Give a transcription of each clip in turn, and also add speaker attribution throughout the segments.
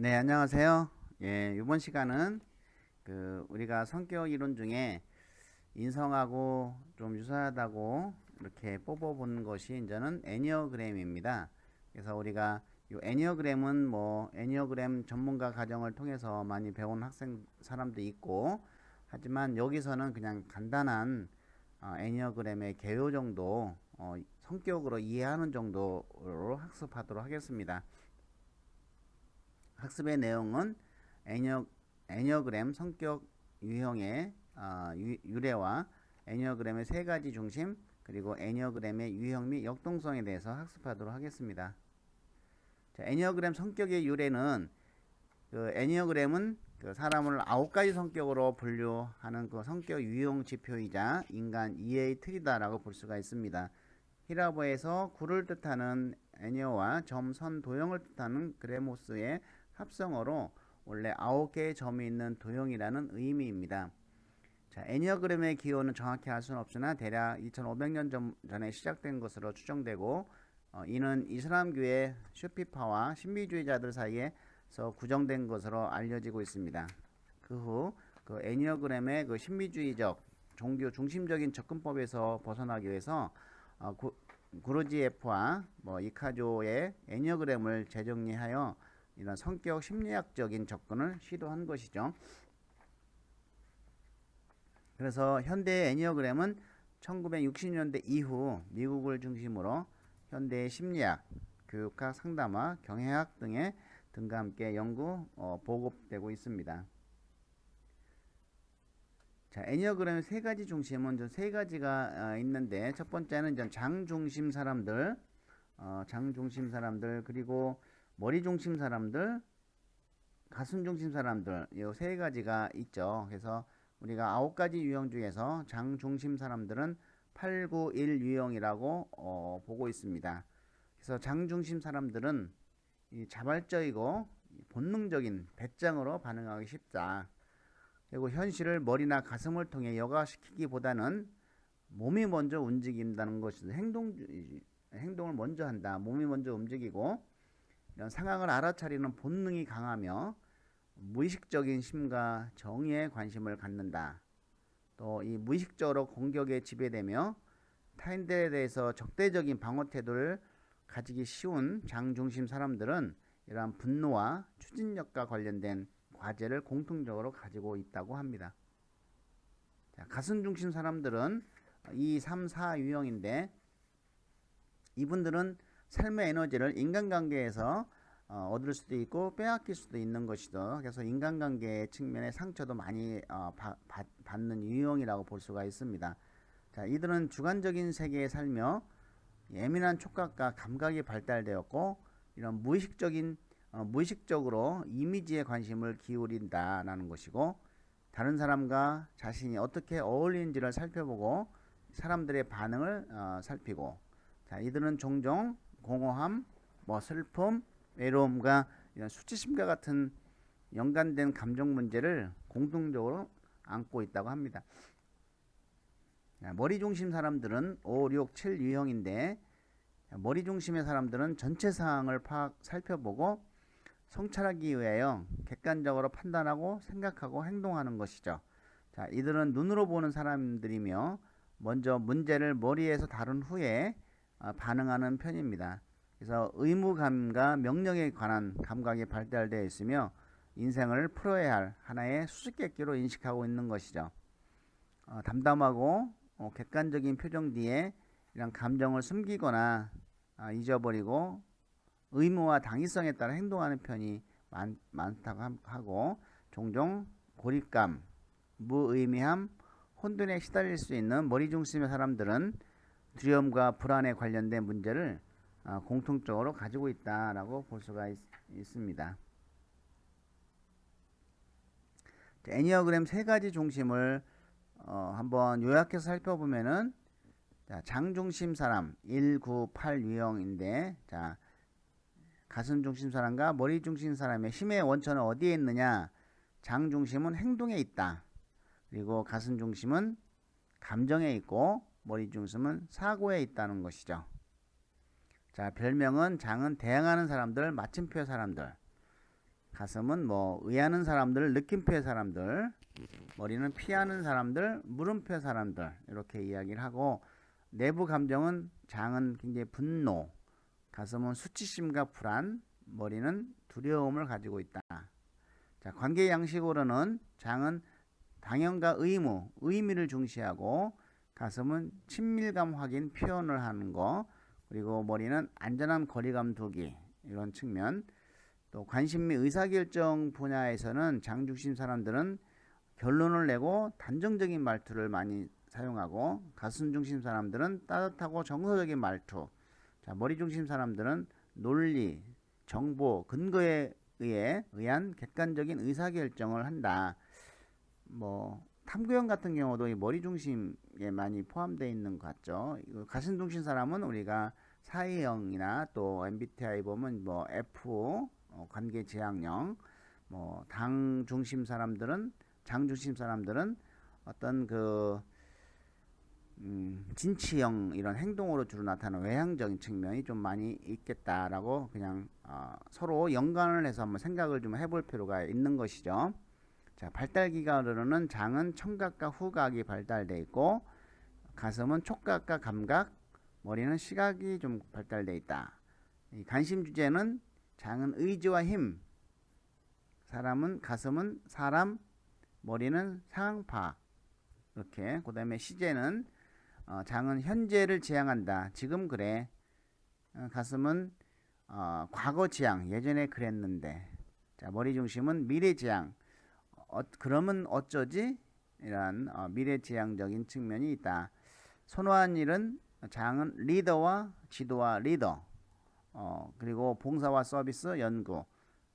Speaker 1: 네, 안녕하세요. 예, 이번 시간은 우리가 성격 이론 중에 인성하고 좀 유사하다고 이렇게 뽑아보는 것이 이제는 애니어그램입니다. 그래서 우리가 이 애니어그램은 뭐 애니어그램 전문가 과정을 통해서 많이 배운 학생 사람도 있고, 하지만 여기서는 그냥 간단한 애니어그램의 개요 정도, 성격으로 이해하는 정도로 학습하도록 하겠습니다. 학습의 내용은 애니어, 애니어그램 성격 유형의 유래와 애니어그램의 세 가지 중심, 그리고 애니어그램의 유형 및 역동성에 대해서 학습하도록 하겠습니다. 자, 애니어그램 성격의 유래는 애니어그램은 사람을 9가지 성격으로 분류하는 성격 유형 지표이자 인간 이해의 틀이다라고 볼 수가 있습니다. 히라보에서 구를 뜻하는 애니어와 점, 선, 도형을 뜻하는 그레모스의 합성어로 원래 9개의 점이 있는 도형이라는 의미입니다. 자, 애니어그램의 기원은 정확히 알 수는 없으나 대략 2500년 전에 시작된 것으로 추정되고, 이는 이슬람교의 슈피파와 신비주의자들 사이에서 구정된 것으로 알려지고 있습니다. 그 후 애니어그램의 신비주의적 종교 중심적인 접근법에서 벗어나기 위해서 구르지에프와 이카조의 애니어그램을 재정리하여 이런 성격 심리학적인 접근을 시도한 것이죠. 그래서 현대의 애니어그램은 1960년대 이후 미국을 중심으로 현대의 심리학, 교육학, 상담학, 경영학 등과 함께 보급되고 있습니다. 자, 애니어그램의 세 가지 중심은 세 가지가 있는데, 첫 번째는 장중심 사람들, 장중심 사람들, 그리고 머리 중심 사람들, 가슴 중심 사람들, 이 세 가지가 있죠. 그래서 우리가 9가지 유형 중에서 장 중심 사람들은 891 유형이라고 보고 있습니다. 그래서 장 중심 사람들은 자발적이고 본능적인 배짱으로 반응하기 쉽다. 그리고 현실을 머리나 가슴을 통해 여과시키기보다는 몸이 먼저 움직인다는 것이 행동을 먼저 한다. 몸이 먼저 움직이고 이런 상황을 알아차리는 본능이 강하며 무의식적인 심과 정의에 관심을 갖는다. 또 이 무의식적으로 공격에 지배되며 타인들에 대해서 적대적인 방어 태도를 가지기 쉬운 장중심 사람들은 이러한 분노와 추진력과 관련된 과제를 공통적으로 가지고 있다고 합니다. 자, 가슴 중심 사람들은 2, 3, 4 유형인데, 이분들은 삶의 에너지를 인간관계에서 얻을 수도 있고 빼앗길 수도 있는 것이죠. 그래서 인간관계 측면의 상처도 많이 받는 유형이라고 볼 수가 있습니다. 자, 이들은 주관적인 세계에 살며 예민한 촉각과 감각이 발달되었고, 이런 무의식적으로 이미지에 관심을 기울인다라는 것이고, 다른 사람과 자신이 어떻게 어울리는지를 살펴보고 사람들의 반응을 살피고, 자, 이들은 종종 공허함, 슬픔, 외로움과 이런 수치심과 같은 연관된 감정 문제를 공통적으로 안고 있다고 합니다. 머리 중심 사람들은 5, 6, 7 유형인데, 머리 중심의 사람들은 전체 상황을 살펴보고 성찰하기 위하여 객관적으로 판단하고 생각하고 행동하는 것이죠. 자, 이들은 눈으로 보는 사람들이며 먼저 문제를 머리에서 다룬 후에 반응하는 편입니다. 그래서 의무감과 명령에 관한 감각이 발달되어 있으며 인생을 풀어야 할 하나의 수수께끼로 인식하고 있는 것이죠. 담담하고 객관적인 표정 뒤에 이런 감정을 숨기거나 잊어버리고 의무와 당위성에 따라 행동하는 편이 많다고 하고, 종종 고립감, 무의미함, 혼돈에 시달릴 수 있는 머리 중심의 사람들은 두려움과 불안에 관련된 문제를 공통적으로 가지고 있다라고 볼 수가 있습니다. 애니어그램 세 가지 중심을 한번 요약해서 살펴보면은, 장중심 사람 1, 9, 8 유형인데, 자, 가슴 중심 사람과 머리 중심 사람의 힘의 원천은 어디에 있느냐? 장 중심은 행동에 있다. 그리고 가슴 중심은 감정에 있고 머리 중심은 사고에 있다는 것이죠. 자, 별명은 장은 대항하는 사람들, 마침표 사람들. 가슴은 뭐 의하는 사람들, 느낌표의 사람들, 머리는 피하는 사람들, 물음표의 사람들 이렇게 이야기를 하고, 내부 감정은 장은 굉장히 분노, 가슴은 수치심과 불안, 머리는 두려움을 가지고 있다. 자, 관계 양식으로는 장은 당연과 의무, 의미를 중시하고, 가슴은 친밀감 확인, 표현을 하는 거, 그리고 머리는 안전한 거리감 두기, 이런 측면. 또 관심 및 의사결정 분야에서는 장중심 사람들은 결론을 내고 단정적인 말투를 많이 사용하고, 가슴 중심 사람들은 따뜻하고 정서적인 말투. 자, 머리 중심 사람들은 논리, 정보, 근거에 의한 객관적인 의사결정을 한다. 뭐 탐구형 같은 경우도 이 머리 중심에 많이 포함되어 있는 것 같죠. 가슴 중심 사람은 우리가 사회형이나 또 MBTI 보면 뭐 F, 관계 지향형, 뭐 당 중심 사람들은, 장 중심 사람들은 어떤 그 진취형 이런 행동으로 주로 나타나는 외향적인 측면이 좀 많이 있겠다라고 그냥 서로 연관을 해서 한번 생각을 좀 해볼 필요가 있는 것이죠. 자, 발달 기관으로는 장은 청각과 후각이 발달되어 있고, 가슴은 촉각과 감각, 머리는 시각이 좀 발달되어 있다. 이 관심 주제는 장은 의지와 힘, 가슴은 사람, 머리는 상황 파악. 이렇게. 그 다음에 시제는 장은 현재를 지향한다. 지금 그래. 가슴은 과거 지향. 예전에 그랬는데. 자, 머리 중심은 미래 지향. 그러면 어쩌지? 이런 미래지향적인 측면이 있다. 선호한 일은 장은 리더와 지도와 리더, 그리고 봉사와 서비스, 연구.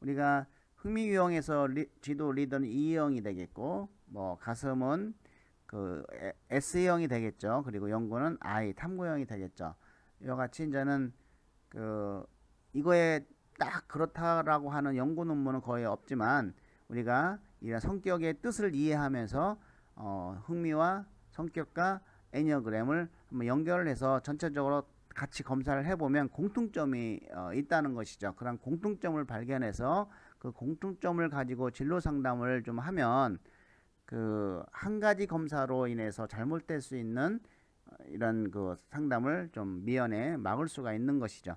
Speaker 1: 우리가 흥미유형에서 지도 리더는 E형이 되겠고, 뭐 가슴은 그 S형이 되겠죠. 그리고 연구는 I, 탐구형이 되겠죠. 이와 같이 이제는 그 이거에 딱 그렇다라고 하는 연구 논문은 거의 없지만, 우리가 이런 성격의 뜻을 이해하면서 흥미와 성격과 애니어그램을 한번 연결을 해서 전체적으로 같이 검사를 해보면 공통점이 있다는 것이죠. 그런 공통점을 발견해서 그 공통점을 가지고 진로 상담을 좀 하면 그 한 가지 검사로 인해서 잘못될 수 있는 이런 그 상담을 좀 미연에 막을 수가 있는 것이죠.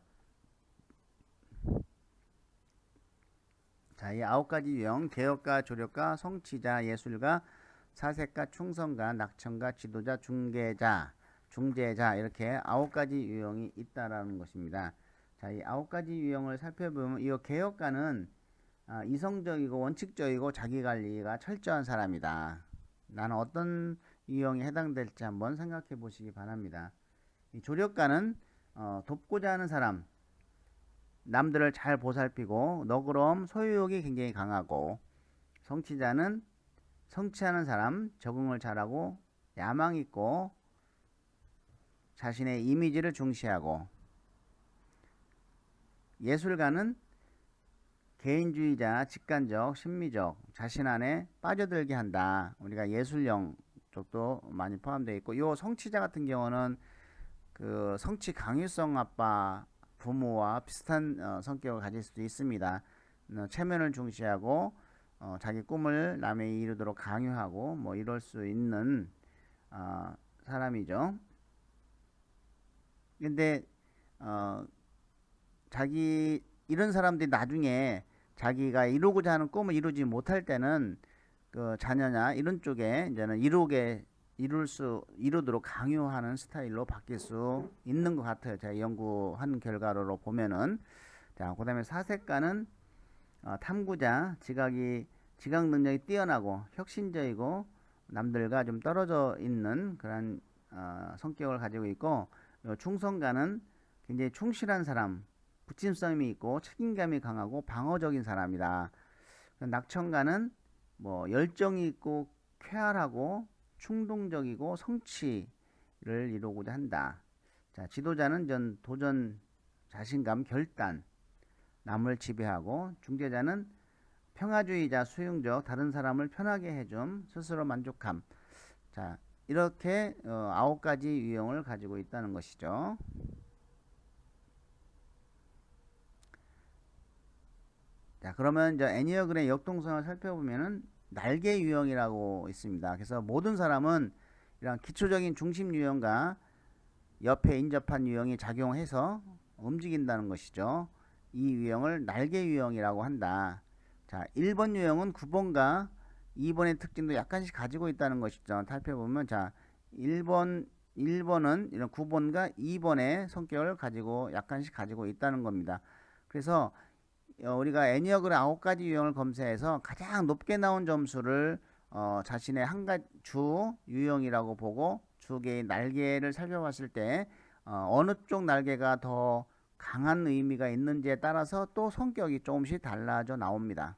Speaker 1: 자, 이 9가지 유형, 개혁가, 조력가, 성취자, 예술가, 사색가, 충성가, 낙천가, 지도자, 중재자 이렇게 9가지 유형이 있다라는 것입니다. 자, 이 9가지 유형을 살펴보면 이 개혁가는 이성적이고 원칙적이고 자기관리가 철저한 사람이다. 나는 어떤 유형에 해당될지 한번 생각해 보시기 바랍니다. 이 조력가는 돕고자 하는 사람, 남들을 잘 보살피고 너그러움, 소유욕이 굉장히 강하고, 성취자는 성취하는 사람, 적응을 잘하고 야망 있고 자신의 이미지를 중시하고, 예술가는 개인주의자, 직관적, 심미적, 자신 안에 빠져들게 한다. 우리가 예술형 쪽도 많이 포함되어 있고, 이 성취자 같은 경우는 그 성취 강요성 아빠 부모와 비슷한 성격을 가질 수도 있습니다. 체면을 중시하고 자기 꿈을 남에게 이루도록 강요하고 뭐 이럴 수 있는 사람이죠. 근데 이런 사람들이 나중에 자기가 이루고자 하는 꿈을 이루지 못할 때는 그 자녀냐 이런 쪽에 이제는 이루도록 강요하는 스타일로 바뀔 수 있는 것 같아요. 제가 연구한 결과로 보면은. 자, 그 다음에 사색가는 탐구자, 지각 능력이 뛰어나고 혁신적이고 남들과 좀 떨어져 있는 그런 성격을 가지고 있고, 충성가는 굉장히 충실한 사람, 부침성이 있고 책임감이 강하고 방어적인 사람이다. 낙천가는 뭐 열정이 있고 쾌활하고 충동적이고 성취를 이루고자 한다. 자, 지도자는 도전, 자신감, 결단, 남을 지배하고, 중재자는 평화주의자, 수용적, 다른 사람을 편하게 해줌, 스스로 만족함. 자, 이렇게 9가지 유형을 가지고 있다는 것이죠. 자, 자, 그러면 이제 애니어그램 역동성을 살펴보면은 날개 유형이라고 있습니다. 그래서 모든 사람은 이런 기초적인 중심 유형과 옆에 인접한 유형이 작용해서 움직인다는 것이죠. 이 유형을 날개 유형이라고 한다. 자, 1번 유형은 9번과 2번의 특징도 약간씩 가지고 있다는 것이죠. 살펴보면 자, 1번은 이런 9번과 2번의 성격을 가지고 약간씩 가지고 있다는 겁니다. 그래서 우리가 애니어그램 9가지 유형을 검사해서 가장 높게 나온 점수를 자신의 한 가지 주 유형이라고 보고 주 개의 날개를 살펴봤을 때 어느 쪽 날개가 더 강한 의미가 있는지에 따라서 또 성격이 조금씩 달라져 나옵니다.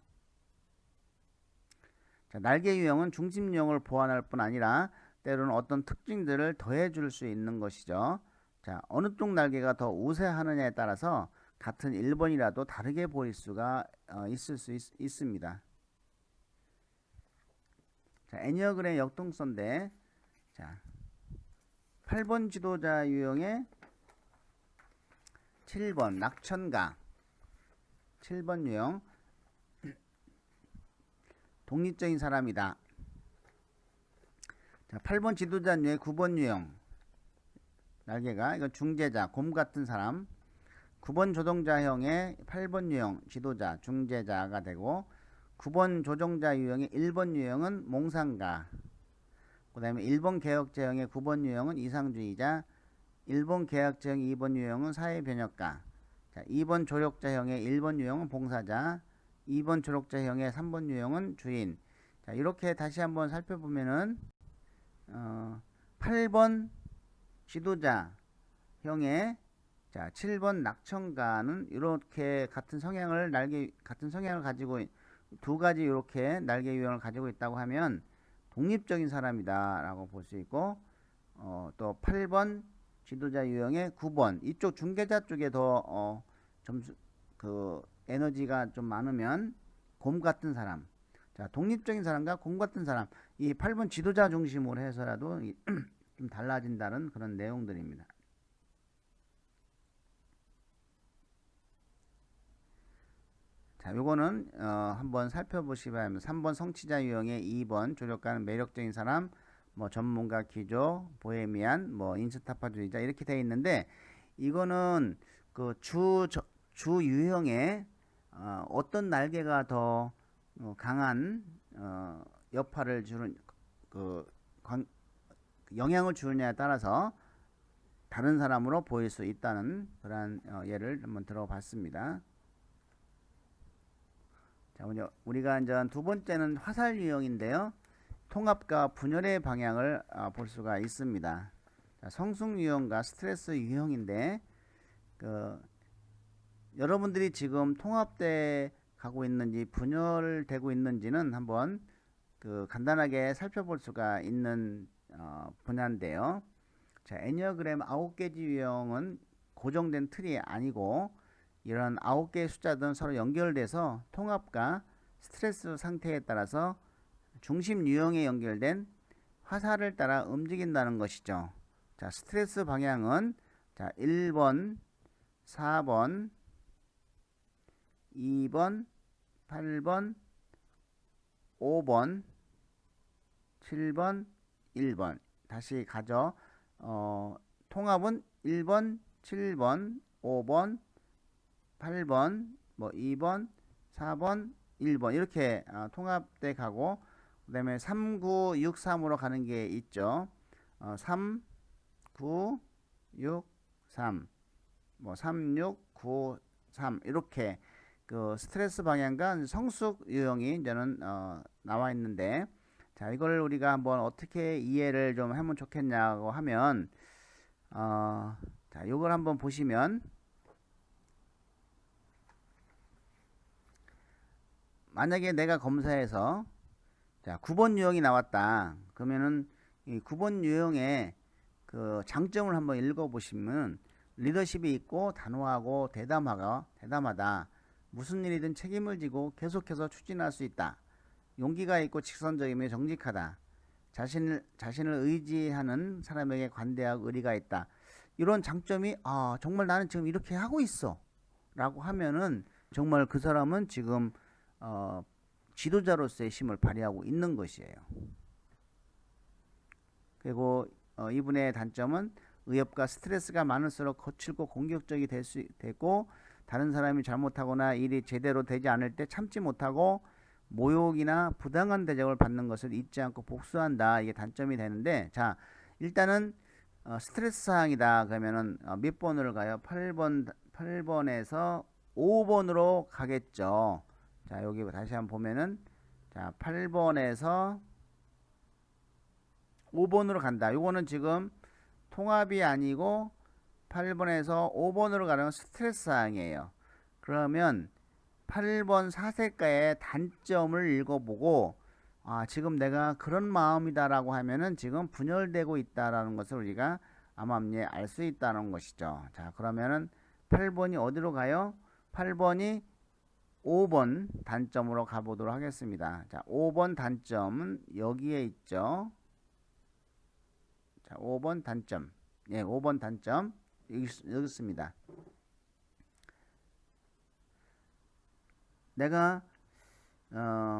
Speaker 1: 자, 날개 유형은 중심 유형을 보완할 뿐 아니라 때로는 어떤 특징들을 더해 줄 수 있는 것이죠. 자, 어느 쪽 날개가 더 우세하느냐에 따라서 같은 1번이라도 다르게 보일 수가 있을 수 있습니다. 자, 애니어그램 역동성인데, 자, 8번 지도자 유형의 7번 낙천가, 7번 유형 독립적인 사람이다. 자, 8번 지도자 유형의 9번 유형 날개가 이건 중재자, 곰 같은 사람. 9번 조종자형의 8번 유형 지도자, 중재자가 되고 9번 조종자 유형의 1번 유형은 몽상가. 그 다음에 1번 개혁자형의 9번 유형은 이상주의자, 1번 개혁자형 2번 유형은 사회변혁가. 자, 2번 조력자형의 1번 유형은 봉사자, 2번 조력자형의 3번 유형은 주인. 자, 이렇게 다시 한번 살펴보면은 8번 지도자형의 자, 7번 낙천가는 이렇게 같은 성향을 가지고 두 가지 이렇게 날개 유형을 가지고 있다고 하면 독립적인 사람이다라고 볼 수 있고 또 8번 지도자 유형의 9번 이쪽 중개자 쪽에 더 점수 에너지가 좀 많으면 곰 같은 사람. 자, 독립적인 사람과 곰 같은 사람. 이 8번 지도자 중심으로 해서라도 좀 달라진다는 그런 내용들입니다. 자, 요거는 한번 살펴보시기 바랍니다. 3번 성취자 유형의 2번 조력가는 매력적인 사람, 뭐 전문가 기조, 보헤미안, 뭐 인스타파주의자 이렇게 되어 있는데 이거는 그 주 유형의 어떤 날개가 더 강한 여파를 주는 영향을 주느냐에 따라서 다른 사람으로 보일 수 있다는 그런 예를 한번 들어봤습니다. 자, 우리가 이제 두 번째는 화살 유형인데요. 통합과 분열의 방향을 볼 수가 있습니다. 자, 성숙 유형과 스트레스 유형인데 여러분들이 지금 통합돼 가고 있는지 분열되고 있는지는 한번 간단하게 살펴볼 수가 있는 분야인데요. 자, 애니어그램 9개지 유형은 고정된 틀이 아니고 이런 9개의 숫자들은 서로 연결돼서 통합과 스트레스 상태에 따라서 중심 유형에 연결된 화살을 따라 움직인다는 것이죠. 자, 스트레스 방향은 자, 1번, 4번, 2번, 8번, 5번, 7번, 1번. 다시 가죠. 통합은 1번, 7번, 5번, 8번, 뭐 2번, 4번, 1번 이렇게 통합돼 가고 그 다음에 3, 9, 6, 3으로 가는 게 있죠. 3, 9, 6, 3 뭐 3, 6, 9, 3 이렇게 스트레스 방향과 성숙 유형이 이제는 나와 있는데 자, 이걸 우리가 한번 어떻게 이해를 좀 하면 좋겠냐고 하면 자, 이걸 한번 보시면 만약에 내가 검사해서 자, 9번 유형이 나왔다. 그러면은 이 9번 유형의 장점을 한번 읽어 보시면 리더십이 있고 단호하고 대담하다. 무슨 일이든 책임을 지고 계속해서 추진할 수 있다. 용기가 있고 직선적이며 정직하다. 자신을 의지하는 사람에게 관대하고 의리가 있다. 이런 장점이 정말 나는 지금 이렇게 하고 있어 라고 하면은 정말 그 사람은 지금 지도자로서의 힘을 발휘하고 있는 것이에요. 그리고 이분의 단점은 의협과 스트레스가 많을수록 거칠고 공격적이 되고 다른 사람이 잘못하거나 일이 제대로 되지 않을 때 참지 못하고 모욕이나 부당한 대접을 받는 것을 잊지 않고 복수한다. 이게 단점이 되는데, 자, 일단은 스트레스 사항이다. 그러면은 몇 번으로 가요? 8번에서 5번으로 가겠죠. 자, 여기 다시 한번 보면은, 자, 8번에서 5번으로 간다. 요거는 지금 통합이 아니고 8번에서 5번으로 가는 스트레스 사항이에요. 그러면 8번 사색가의 단점을 읽어보고 지금 내가 그런 마음이다라고 하면은 지금 분열되고 있다라는 것을 우리가 암암리에 알 수 있다는 것이죠. 자, 그러면은 8번이 어디로 가요? 8번이 5번 단점으로 가보도록 하겠습니다. 자, 5번 단점은 여기에 있죠. 자, 5번 단점. 예, 5번 단점. 여기 있습니다. 내가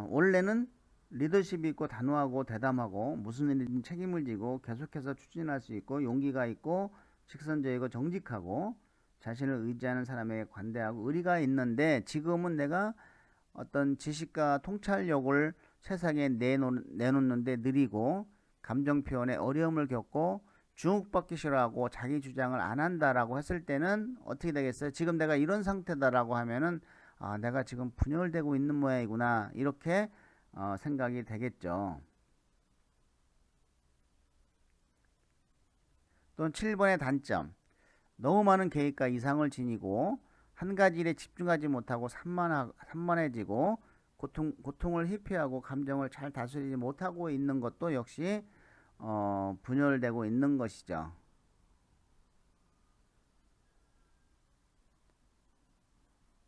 Speaker 1: 원래는 리더십이 있고 단호하고 대담하고 무슨 일이든 책임을 지고 계속해서 추진할 수 있고 용기가 있고 직선적이고 정직하고 자신을 의지하는 사람에게 관대하고 의리가 있는데 지금은 내가 어떤 지식과 통찰력을 세상에 내놓는데 느리고 감정 표현에 어려움을 겪고 주목받기 싫어하고 자기 주장을 안 한다라고 했을 때는 어떻게 되겠어요? 지금 내가 이런 상태다라고 하면은 내가 지금 분열되고 있는 모양이구나 이렇게 생각이 되겠죠. 또는 7번의 단점. 너무 많은 계획과 이상을 지니고 한 가지 일에 집중하지 못하고 산만해지고 고통을 회피하고 감정을 잘 다스리지 못하고 있는 것도 역시 분열되고 있는 것이죠.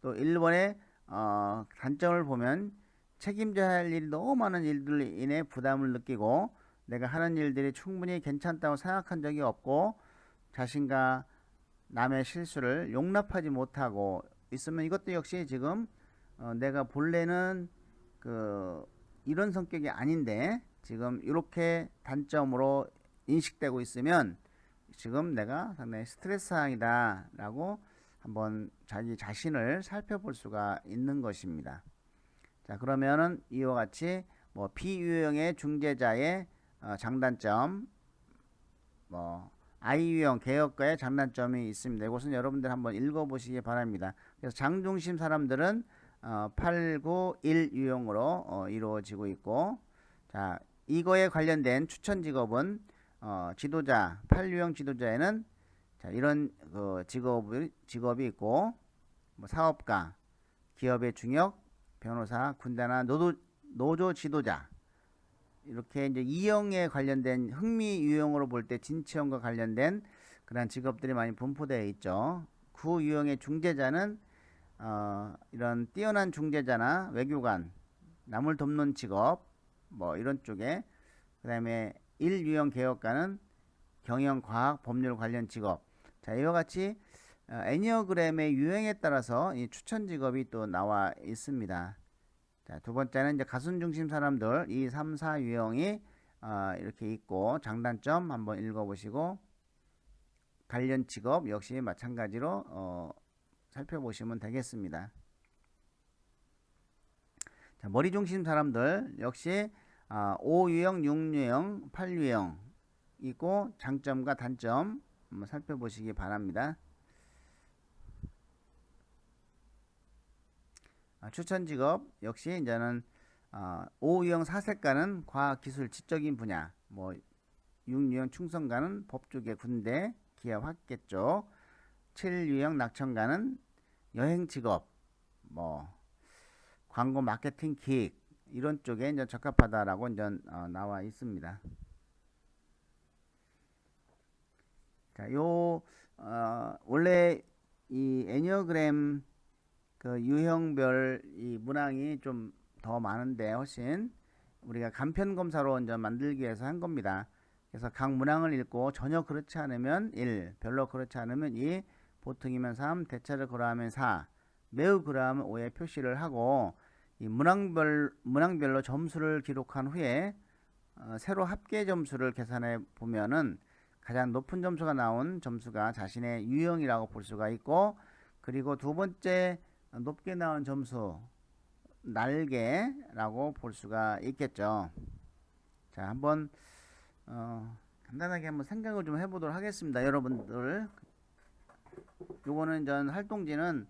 Speaker 1: 또 1번의 단점을 보면 책임져야 할 일이 너무 많은 일들로 인해 부담을 느끼고 내가 하는 일들이 충분히 괜찮다고 생각한 적이 없고 자신과 남의 실수를 용납하지 못하고 있으면 이것도 역시 지금 내가 본래는 이런 성격이 아닌데 지금 이렇게 단점으로 인식되고 있으면 지금 내가 상당히 스트레스 사항이다 라고 한번 자기 자신을 살펴볼 수가 있는 것입니다. 자, 그러면은 이와 같이 비유형의 중재자의 장단점, I유형 개혁가의 장단점이 있습니다. 이것은 여러분들 한번 읽어보시기 바랍니다. 그래서 장중심 사람들은 8, 9, 1 유형으로 이루어지고 있고, 자, 이거에 관련된 추천 직업은 지도자, 8유형 지도자에는 자, 이런 직업이 있고, 사업가, 기업의 중역, 변호사, 군대나 노조 지도자, 이렇게 이제 이형에 관련된 흥미 유형으로 볼 때 진치형과 관련된 그런 직업들이 많이 분포되어 있죠. 구 유형의 중재자는 이런 뛰어난 중재자나 외교관, 남을 돕는 직업, 이런 쪽에, 그 다음에 1유형 개혁가는 경영, 과학, 법률 관련 직업. 자, 이와 같이 애니어그램의 유형에 따라서 이 추천 직업이 또 나와 있습니다. 자, 두 번째는 이제 가순 중심 사람들, 이 3, 4 유형이 이렇게 있고, 장단점 한번 읽어보시고, 관련 직업 역시 마찬가지로 살펴보시면 되겠습니다. 자, 머리 중심 사람들 역시 5유형, 6유형, 8유형 있고, 장점과 단점 한번 살펴보시기 바랍니다. 추천 직업 역시 이제는 5유형 사색가는 과학기술 지적인 분야, 6유형 충성가는 법조계 군대 기업 학계 쪽, 7유형 낙천가는 여행 직업, 광고 마케팅 기획 이런 쪽에 이제 적합하다라고 이제 나와 있습니다. 자, 원래 이 애니어그램 유형별 이 문항이 좀 더 많은데 훨씬 우리가 간편 검사로 이제 만들기 위해서 한 겁니다. 그래서 각 문항을 읽고 전혀 그렇지 않으면 1, 별로 그렇지 않으면 2, 보통이면 3, 대체를 고려하면 4, 매우 그러하면 5에 표시를 하고 이 문항별로 점수를 기록한 후에 새로 합계 점수를 계산해 보면은 가장 높은 점수가 나온 점수가 자신의 유형이라고 볼 수가 있고, 그리고 두 번째 높게 나온 점수 날개라고 볼 수가 있겠죠. 자, 한번 간단하게 한번 생각을 좀 해보도록 하겠습니다. 여러분들, 요거는 전 활동지는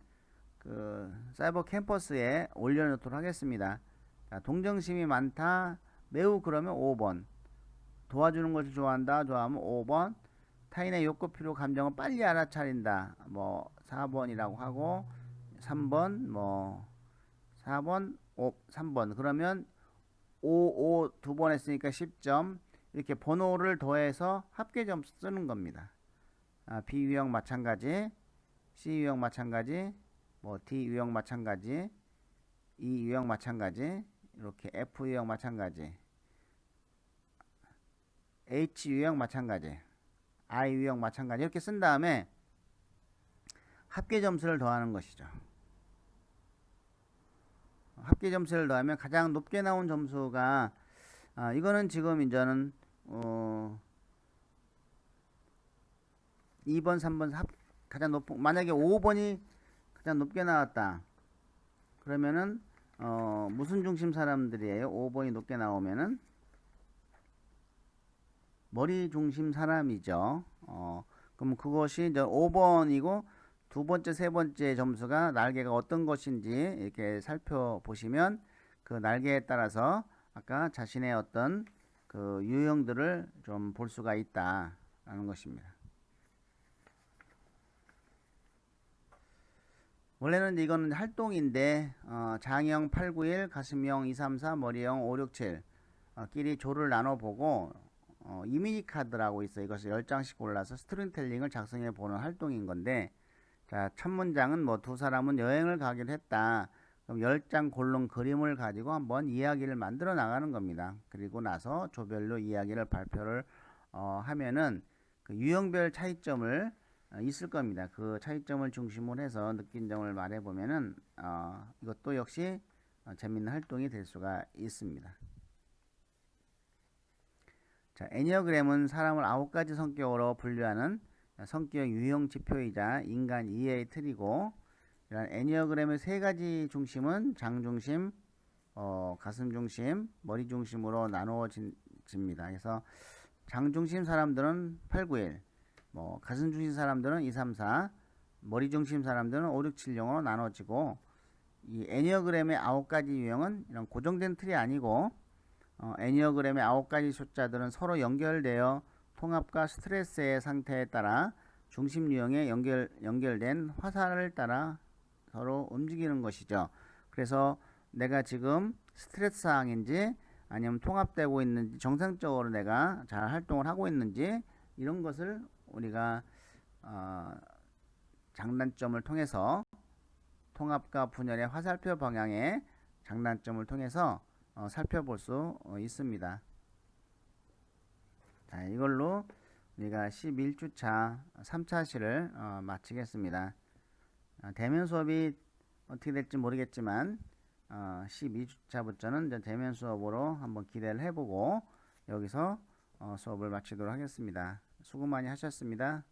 Speaker 1: 그 사이버 캠퍼스에 올려놓도록 하겠습니다. 자, 동정심이 많다, 매우 그러면 5번, 도와주는 것을 좋아한다, 좋아하면 5번, 타인의 욕구, 필요, 감정을 빨리 알아차린다, 뭐 4번이라고 하고, 3번, 뭐 4번, 3번, 그러면 5 두 번 했으니까 10점, 이렇게 번호를 더해서 합계 점수 쓰는 겁니다. B 유형 마찬가지, C 유형 마찬가지, 뭐 D 유형 마찬가지, E 유형 마찬가지, 이렇게 F 유형 마찬가지, H 유형 마찬가지, I 유형 마찬가지, 이렇게 쓴 다음에 합계 점수를 더하는 것이죠. 합계 점수를 더하면 가장 높게 나온 점수가 이거는 지금 이제는 2번, 3번 가장 높은, 만약에 5번이 가장 높게 나왔다 그러면은 무슨 중심 사람들이에요? 5번이 높게 나오면은 머리 중심 사람이죠. 그럼 그것이 이제 5번이고 두 번째, 세 번째 점수가 날개가 어떤 것인지 이렇게 살펴보시면 그 날개에 따라서 아까 자신의 어떤 그 유형들을 좀 볼 수가 있다라는 것입니다. 원래는 이거는 활동인데 장형 891, 가슴형 234, 머리형 567 끼리 조를 나눠보고 이미지 카드라고 있어요. 이것을 10장씩 골라서 스토리텔링을 작성해 보는 활동인 건데, 자, 첫 문장은 뭐 두 사람은 여행을 가기로 했다. 그럼 10장 고른 그림을 가지고 한번 이야기를 만들어 나가는 겁니다. 그리고 나서 조별로 이야기를 발표를 하면은 그 유형별 차이점을 있을 겁니다. 그 차이점을 중심으로 해서 느낀 점을 말해 보면은 이것도 역시 재밌는 활동이 될 수가 있습니다. 자, 애니어그램은 사람을 9가지 성격으로 분류하는 성격 유형 지표이자 인간 이해의 틀이고, 이런 애니어그램의 3가지 중심은 장 중심, 가슴 중심, 머리 중심으로 나누어집니다. 그래서 장 중심 사람들은 8, 9, 1, 뭐 가슴 중심 사람들은 2, 3, 4, 머리 중심 사람들은 5, 6, 7, 0으로 나눠지고, 이 애니어그램의 9가지 유형은 이런 고정된 틀이 아니고 애니어그램의 9가지 숫자들은 서로 연결되어 통합과 스트레스의 상태에 따라 중심 유형에 연결된 화살을 따라 서로 움직이는 것이죠. 그래서 내가 지금 스트레스 상황인지 아니면 통합되고 있는지, 정상적으로 내가 잘 활동을 하고 있는지, 이런 것을 우리가 장단점을 통해서 통합과 분열의 화살표 방향의 장단점을 통해서 살펴볼 수 있습니다. 자, 이걸로 우리가 11주차 3차 시를 마치겠습니다. 대면 수업이 어떻게 될지 모르겠지만 12주차부터는 대면 수업으로 한번 기대를 해보고 여기서 수업을 마치도록 하겠습니다. 수고 많이 하셨습니다.